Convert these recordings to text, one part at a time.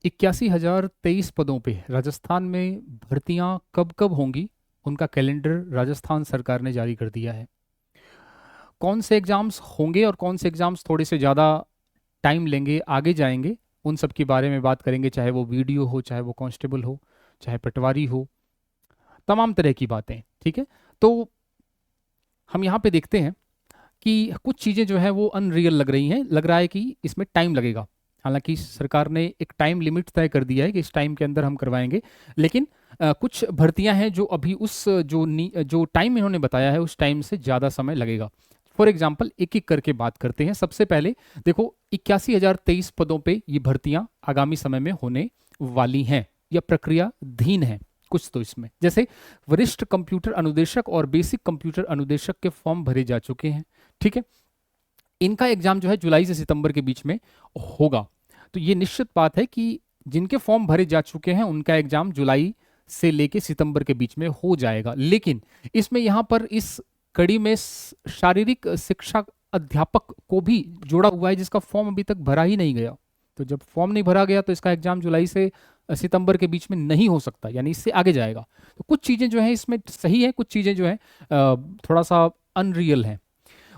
81,023 पदों पे राजस्थान में भर्तियां कब कब होंगी, उनका कैलेंडर राजस्थान सरकार ने जारी कर दिया है। कौन से एग्जाम्स होंगे और कौन से एग्जाम्स थोड़े से ज़्यादा टाइम लेंगे, आगे जाएंगे, उन सब के बारे में बात करेंगे। चाहे वो वीडियो हो, चाहे वो कांस्टेबल हो, चाहे पटवारी हो, तमाम तरह की बातें। ठीक है, तो हम यहाँ पे देखते हैं कि कुछ चीज़ें जो है वो अनरियल लग रही हैं, लग रहा है कि इसमें टाइम लगेगा। हालांकि सरकार ने एक टाइम लिमिट तय कर दिया है कि इस टाइम के अंदर हम करवाएंगे, लेकिन कुछ भर्तियां हैं जो अभी उस जो टाइम इन्होंने बताया है उस टाइम से ज़्यादा समय लगेगा। फॉर एग्जाम्पल एक एक करके बात करते हैं। सबसे पहले देखो, 81,023 पदों पे ये भर्तियां आगामी समय में होने वाली हैं या प्रक्रियाधीन है। कुछ तो इसमें जैसे वरिष्ठ कंप्यूटर अनुदेशक और बेसिक कंप्यूटर अनुदेशक के फॉर्म भरे जा चुके हैं। ठीक है, इनका एग्जाम जो है जुलाई से सितंबर के बीच में होगा। तो ये निश्चित बात है कि जिनके फॉर्म भरे जा चुके हैं उनका एग्जाम जुलाई से लेके सितंबर के बीच में हो जाएगा। लेकिन इसमें यहाँ पर इस कड़ी में शारीरिक शिक्षा अध्यापक को भी जोड़ा हुआ है जिसका फॉर्म अभी तक भरा ही नहीं गया। तो जब फॉर्म नहीं भरा गया तो इसका एग्जाम जुलाई से सितंबर के बीच में नहीं हो सकता, यानी इससे आगे जाएगा। तो कुछ चीज़ें जो है इसमें सही है, कुछ चीज़ें जो है थोड़ा सा अनरियल है।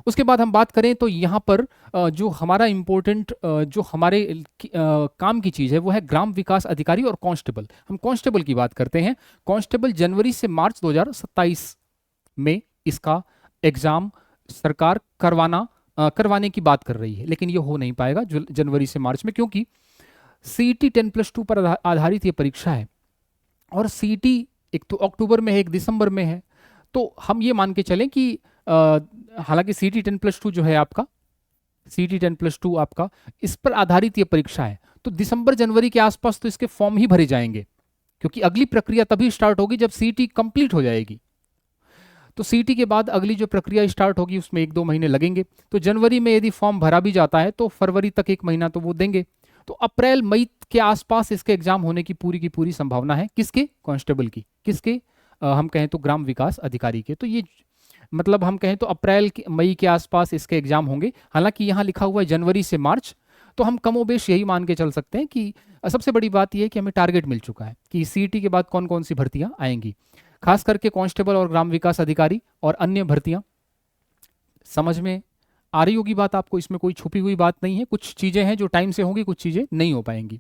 उसके बाद हम बात करें तो यहाँ पर जो हमारा इम्पोर्टेंट जो हमारे काम की चीज़ है वो है ग्राम विकास अधिकारी और कांस्टेबल। हम कांस्टेबल की बात करते हैं। कांस्टेबल जनवरी से मार्च 2027 में इसका एग्ज़ाम सरकार करवाने की बात कर रही है, लेकिन ये हो नहीं पाएगा जनवरी से मार्च में, क्योंकि सीईटी 10+2 पर आधारित ये परीक्षा है। और सीईटी एक तो अक्टूबर में है, एक दिसंबर में है। तो हम ये मान के चलें कि हालांकि सीईटी 10+2 जो है आपका, सीईटी 10+2 आपका इस पर आधारित ये परीक्षा है, तो दिसंबर जनवरी के आसपास तो इसके फॉर्म ही भरे जाएंगे, क्योंकि अगली प्रक्रिया तभी स्टार्ट होगी जब सीईटी कंप्लीट हो जाएगी। तो सीईटी के बाद अगली जो प्रक्रिया स्टार्ट होगी उसमें 1-2 महीने लगेंगे। तो जनवरी में यदि फॉर्म भरा भी जाता है तो फरवरी तक 1 महीना तो वो देंगे। तो अप्रैल मई के आसपास इसके एग्जाम होने की पूरी संभावना है। किसके? कांस्टेबल की। किसके? हम कहें तो ग्राम विकास अधिकारी के। तो ये मतलब हम कहें तो अप्रैल मई के आसपास इसके एग्जाम होंगे। हालांकि यहाँ लिखा हुआ है जनवरी से मार्च, तो हम कमोबेश यही मान के चल सकते हैं कि सबसे बड़ी बात यह है कि हमें टारगेट मिल चुका है कि सीईटी के बाद कौन कौन सी भर्तियां आएंगी। खास करके कांस्टेबल और ग्राम विकास अधिकारी और अन्य भर्तियां समझ में आ रही होगी बात आपको, इसमें कोई छुपी हुई बात नहीं है। कुछ चीज़ें हैं जो टाइम से होंगी, कुछ चीज़ें नहीं हो पाएंगी।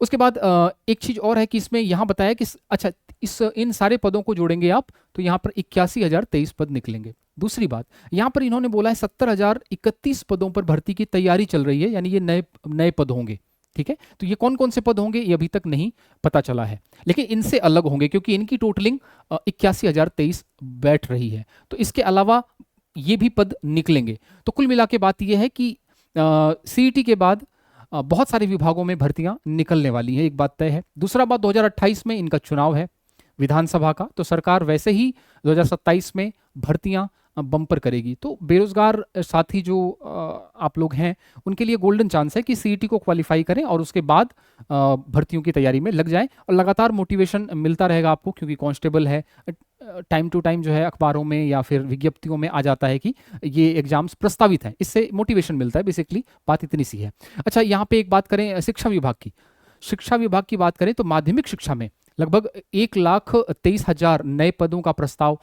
उसके बाद एक चीज़ और है कि इसमें यहाँ बताया कि अच्छा, इस इन सारे पदों को जोड़ेंगे आप तो यहाँ पर 81,023 पद निकलेंगे। दूसरी बात, यहाँ पर इन्होंने बोला है 70,031 पदों पर भर्ती की तैयारी चल रही है, यानी ये नए नए पद होंगे। ठीक है, तो ये कौन कौन से पद होंगे ये अभी तक नहीं पता चला है, लेकिन इनसे अलग होंगे क्योंकि इनकी टोटलिंग 81,023 बैठ रही है। तो इसके अलावा ये भी पद निकलेंगे। तो कुल मिला के बात यह है कि सीईटी के बाद बहुत सारे विभागों में भर्तियां निकलने वाली हैं, एक बात तय है। दूसरा बात, 2028 में इनका चुनाव है विधानसभा का, तो सरकार वैसे ही 2027 में भर्तियां बम्पर करेगी। तो बेरोजगार साथी जो आप लोग हैं उनके लिए गोल्डन चांस है कि सीईटी को क्वालिफाई करें और उसके बाद भर्तियों की तैयारी में लग जाएं, और लगातार मोटिवेशन मिलता रहेगा आपको, क्योंकि कांस्टेबल है। टाइम टू टाइम जो है अखबारों में या फिर विज्ञप्तियों में आ जाता है कि ये एग्जाम्स प्रस्तावित हैं, इससे मोटिवेशन मिलता है। बेसिकली बात इतनी सी है। अच्छा, यहाँ पे एक बात करें शिक्षा विभाग की। शिक्षा विभाग की बात करें तो माध्यमिक शिक्षा में लगभग 1,23,000 नए पदों का प्रस्ताव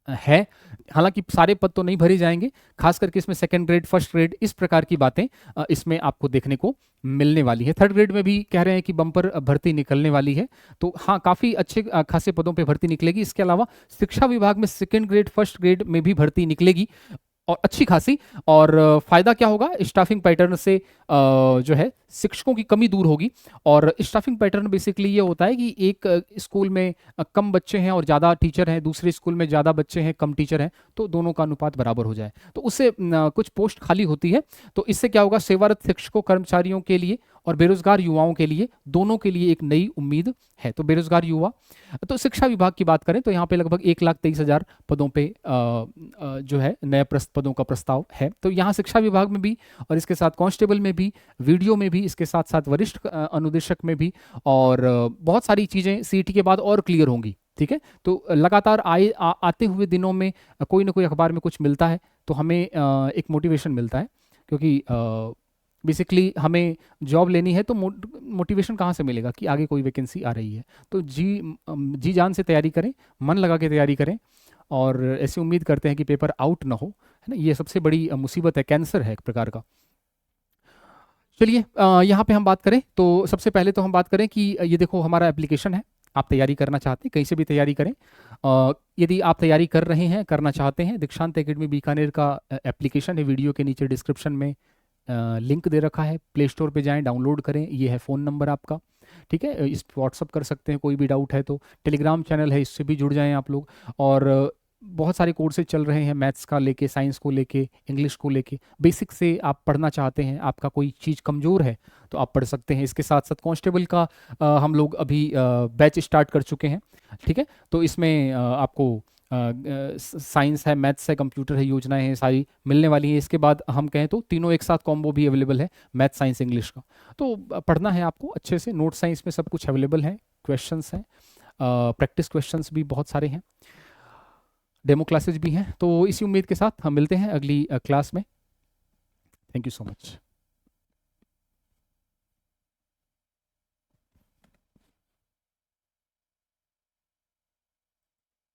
है। हालांकि सारे पद तो नहीं भरे जाएंगे, खास करके इसमें सेकंड ग्रेड, फर्स्ट ग्रेड, इस प्रकार की बातें इसमें आपको देखने को मिलने वाली है। थर्ड ग्रेड में भी कह रहे हैं कि बम्पर भर्ती निकलने वाली है। तो हाँ, काफ़ी अच्छे खासे पदों पे भर्ती निकलेगी। इसके अलावा शिक्षा विभाग में सेकंड ग्रेड, फर्स्ट ग्रेड में भी भर्ती निकलेगी और अच्छी खासी। और फायदा क्या होगा, स्टाफिंग पैटर्न से जो है शिक्षकों की कमी दूर होगी। और स्टाफिंग पैटर्न बेसिकली ये होता है कि एक स्कूल में कम बच्चे हैं और ज़्यादा टीचर हैं, दूसरे स्कूल में ज़्यादा बच्चे हैं कम टीचर हैं, तो दोनों का अनुपात बराबर हो जाए। तो उससे कुछ पोस्ट खाली होती है, तो इससे क्या होगा, सेवारत शिक्षकों कर्मचारियों के लिए और बेरोजगार युवाओं के लिए, दोनों के लिए एक नई उम्मीद है। तो बेरोजगार युवा, तो शिक्षा विभाग की बात करें तो यहाँ पे लगभग 1,23,000 पदों पे जो है नए पदों का प्रस्ताव है। तो यहाँ शिक्षा विभाग में भी और इसके साथ कांस्टेबल में भी, वीडियो में भी, इसके साथ साथ वरिष्ठ अनुदेशक में भी, और बहुत सारी चीज़ें सीईटी के बाद और क्लियर होंगी। ठीक है, तो लगातार आते हुए दिनों में कोई ना कोई अखबार में कुछ मिलता है तो हमें एक मोटिवेशन मिलता है, क्योंकि बेसिकली हमें जॉब लेनी है तो मोटिवेशन कहाँ से मिलेगा कि आगे कोई वैकेंसी आ रही है। तो जी जान से तैयारी करें, मन लगा के तैयारी करें, और ऐसी उम्मीद करते हैं कि पेपर आउट ना हो, है ना। ये सबसे बड़ी मुसीबत है, कैंसर है एक प्रकार का। चलिए यहाँ पे हम बात करें तो सबसे पहले तो हम बात करें कि ये देखो हमारा एप्लीकेशन है। आप तैयारी करना चाहते हैं, कहीं से भी तैयारी करें। यदि आप तैयारी कर रहे हैं, करना चाहते हैं, दीक्षांत एकेडमी बीकानेर का एप्लीकेशन है, वीडियो के नीचे डिस्क्रिप्शन में लिंक दे रखा है। प्ले स्टोर पे जाएं, डाउनलोड करें। ये है फ़ोन नंबर आपका, ठीक है। इस व्हाट्सअप कर सकते हैं कोई भी डाउट है तो। टेलीग्राम चैनल है, इससे भी जुड़ जाएं आप लोग। और बहुत सारे कोर्सेज चल रहे हैं, मैथ्स का लेके, साइंस को लेके, इंग्लिश को लेके। बेसिक से आप पढ़ना चाहते हैं, आपका कोई चीज़ कमज़ोर है तो आप पढ़ सकते हैं। इसके साथ साथ कांस्टेबल का हम लोग अभी बैच स्टार्ट कर चुके हैं, ठीक है। तो इसमें आपको साइंस है, मैथ्स है, कंप्यूटर है, योजनाएं हैं, सारी मिलने वाली हैं। इसके बाद हम कहें तो तीनों एक साथ कॉम्बो भी अवेलेबल है, मैथ, साइंस, इंग्लिश का। तो पढ़ना है आपको अच्छे से। नोट साइंस में सब कुछ अवेलेबल है, क्वेश्चंस हैं, प्रैक्टिस क्वेश्चंस भी बहुत सारे हैं, डेमो क्लासेज भी हैं। तो इसी उम्मीद के साथ हम मिलते हैं अगली क्लास में। Thank you so much.